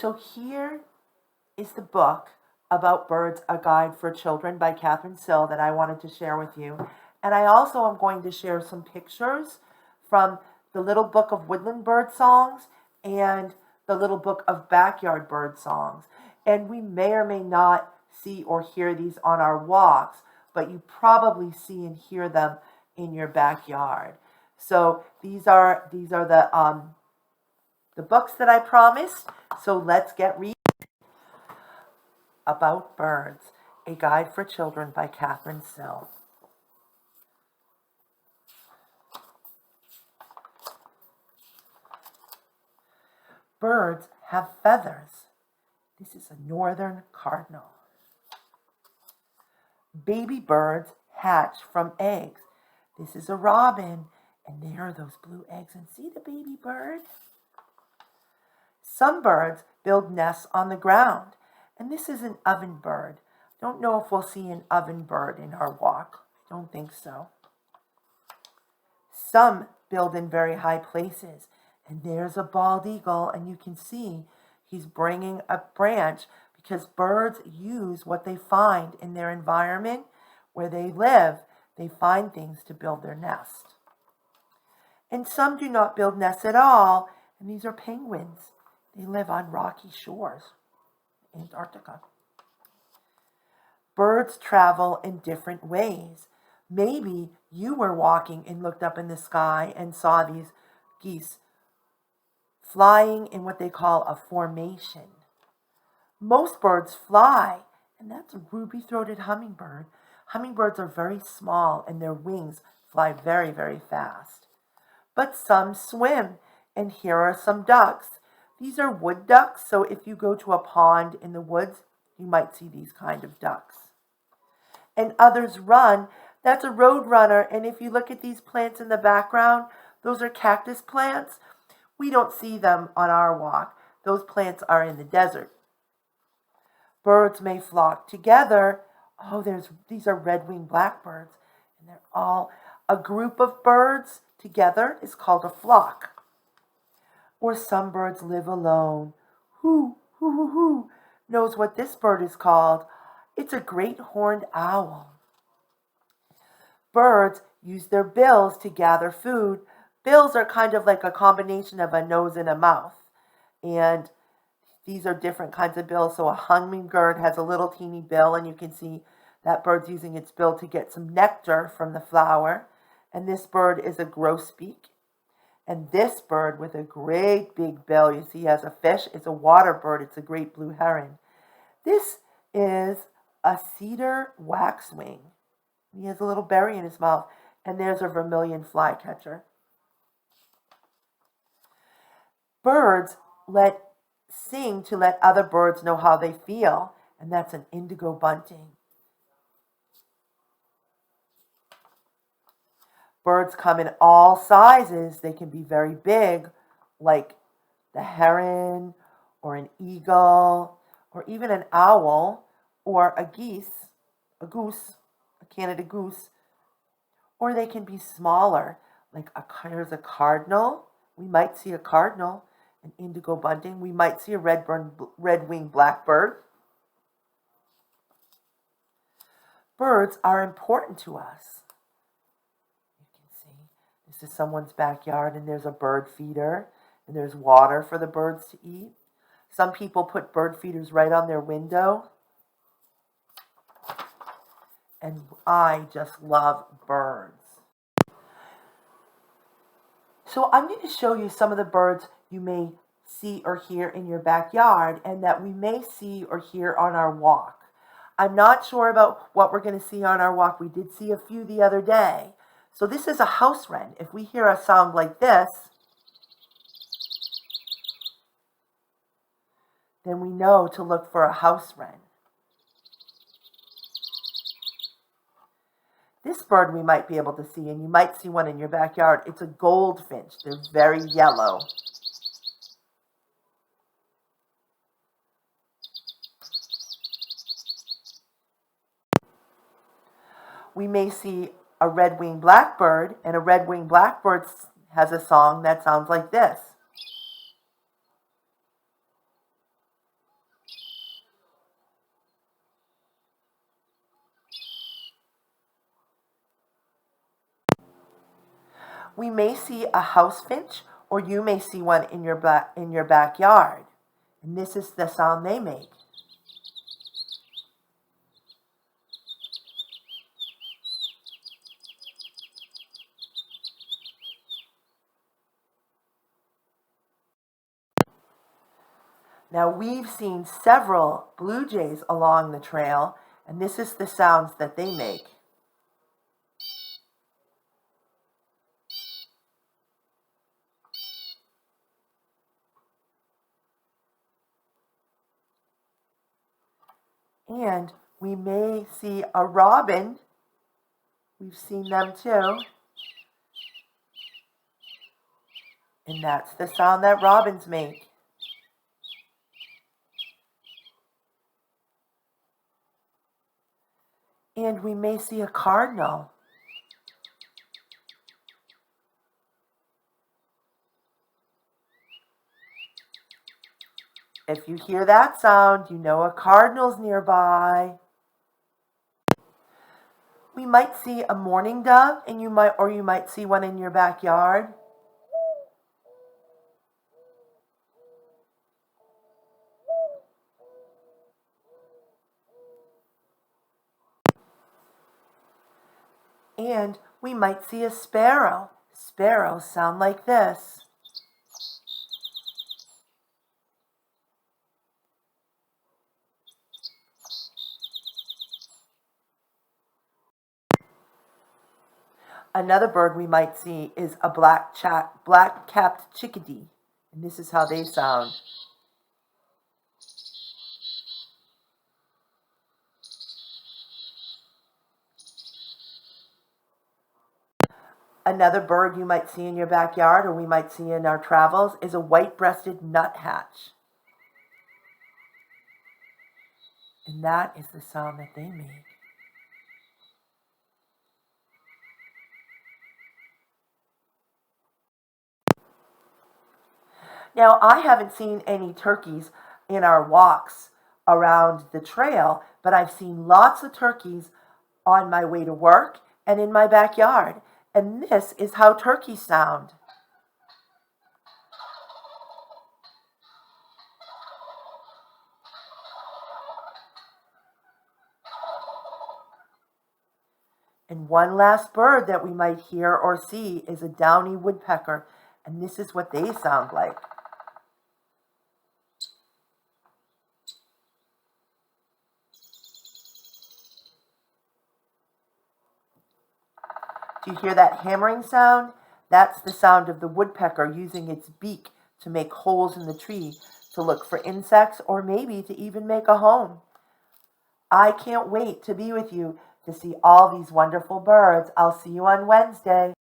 So here is the book about birds, A Guide for Children by Catherine Sill that I wanted to share with you. And I also am going to share some pictures from the Little Book of Woodland Bird Songs and the Little Book of Backyard Bird Songs. And we may or may not see or hear these on our walks, but you probably see and hear them in your backyard. So these are the books that I promised. So let's get reading. About Birds, A Guide for Children by Catherine Sill. Birds have feathers. This is a northern cardinal. Baby birds hatch from eggs. This is a robin, and there are those blue eggs. And see the baby bird? Some birds build nests on the ground, and this is an oven bird. Don't know if we'll see an oven bird in our walk. I don't think so. Some build in very high places, and there's a bald eagle, and you can see he's bringing a branch because birds use what they find in their environment where they live. They find things to build their nest. And some do not build nests at all, and these are penguins. They live on rocky shores, Antarctica. Birds travel in different ways. Maybe you were walking and looked up in the sky and saw these geese flying in what they call a formation. Most birds fly, and that's a ruby-throated hummingbird. Hummingbirds are very small, and their wings fly very, very fast. But some swim, and here are some ducks. These are wood ducks, so if you go to a pond in the woods, you might see these kind of ducks. And others run. That's a road runner, and if you look at these plants in the background, those are cactus plants. We don't see them on our walk. Those plants are in the desert. Birds may flock together. Oh, these are red-winged blackbirds, and they're all a group of birds together is called a flock. Or some birds live alone. Who knows what this bird is called? It's a great horned owl. Birds use their bills to gather food. Bills are kind of like a combination of a nose and a mouth. And these are different kinds of bills. So a hummingbird has a little teeny bill, and you can see that bird's using its bill to get some nectar from the flower. And this bird is a grosbeak. And this bird with a great big bill, you see, has a fish. It's a water bird. It's a great blue heron. This is a cedar waxwing. He has a little berry in his mouth. And there's a vermilion flycatcher. Birds sing to let other birds know how they feel. And that's an indigo bunting. Birds come in all sizes. They can be very big, like the heron, or an eagle, or even an owl, or a goose, a Canada goose. Or they can be smaller, like here's a cardinal. We might see a cardinal, an indigo bunting. We might see a red-winged blackbird. Birds are important to us. This is someone's backyard, and there's a bird feeder, and there's water for the birds to eat. Some people put bird feeders right on their window. And I just love birds. So I'm going to show you some of the birds you may see or hear in your backyard, and that we may see or hear on our walk. I'm not sure about what we're going to see on our walk. We did see a few the other day. So this is a house wren. If we hear a sound like this, then we know to look for a house wren. This bird we might be able to see, and you might see one in your backyard. It's a goldfinch. They're very yellow. We may see a red-winged blackbird, and a red-winged blackbird has a song that sounds like this. We may see a house finch, or you may see one in your backyard. And this is the sound they make. Now we've seen several blue jays along the trail, and this is the sounds that they make. And we may see a robin. We've seen them too. And that's the sound that robins make. And we may see a cardinal. If you hear that sound, you know a cardinal's nearby. We might see a mourning dove, and you might see one in your backyard. And we might see a sparrow. Sparrows sound like this. Another bird we might see is a black-capped chickadee. And this is how they sound. Another bird you might see in your backyard, or we might see in our travels, is a white-breasted nuthatch. And that is the sound that they make. Now, I haven't seen any turkeys in our walks around the trail, but I've seen lots of turkeys on my way to work and in my backyard. And this is how turkeys sound. And one last bird that we might hear or see is a downy woodpecker. And this is what they sound like. Do you hear that hammering sound? That's the sound of the woodpecker using its beak to make holes in the tree to look for insects, or maybe to even make a home. I can't wait to be with you to see all these wonderful birds. I'll see you on Wednesday.